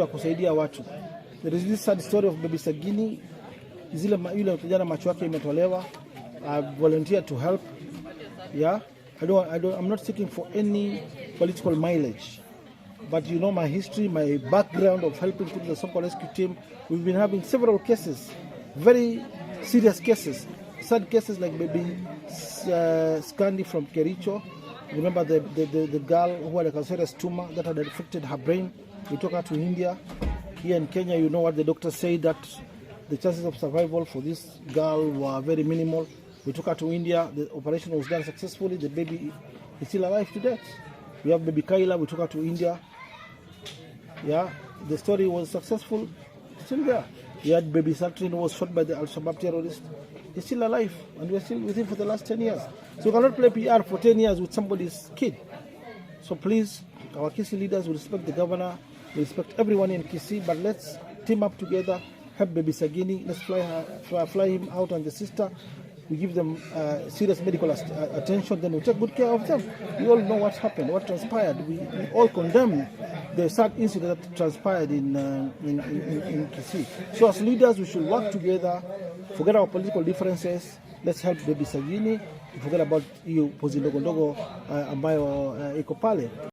kusaidia watu. There is this sad story of Baby Sagini. Yule kijana macho yake imetolewa. I volunteered to help. Yeah, I'm not seeking for any political mileage, but you know my history, my background of helping to the Sonko rescue team. We've been having several cases, very serious cases, sad cases like Baby Sagini from Kericho. Remember the girl who had a cancerous tumor that had affected her brain. We took her to India. Here in Kenya, you know what the doctors say, that the chances of survival for this girl were very minimal. We took her to India. The operation was done successfully. The baby is still alive to death. We have Baby Kaila. We took her to India. Yeah, the story was successful. Still there. We had Baby Sagini who was shot by the Al-Shabaab terrorist. He's still alive, and we're still with him for the last 10 years. So you cannot play PR for 10 years with somebody's kid. So please, our Kisii leaders will respect the governor, we respect everyone in Kisii, but let's team up together, help Baby Sagini, let's fly him out and the sister. We give them serious medical attention, then we take good care of them. We all know what happened, what transpired. We all condemn the sad incident that transpired in Kisii. So as leaders, we should work together, forget our political differences, let's help Baby Sagini, forget about hiyo pozi ndogo ndogo ambayo iko pale.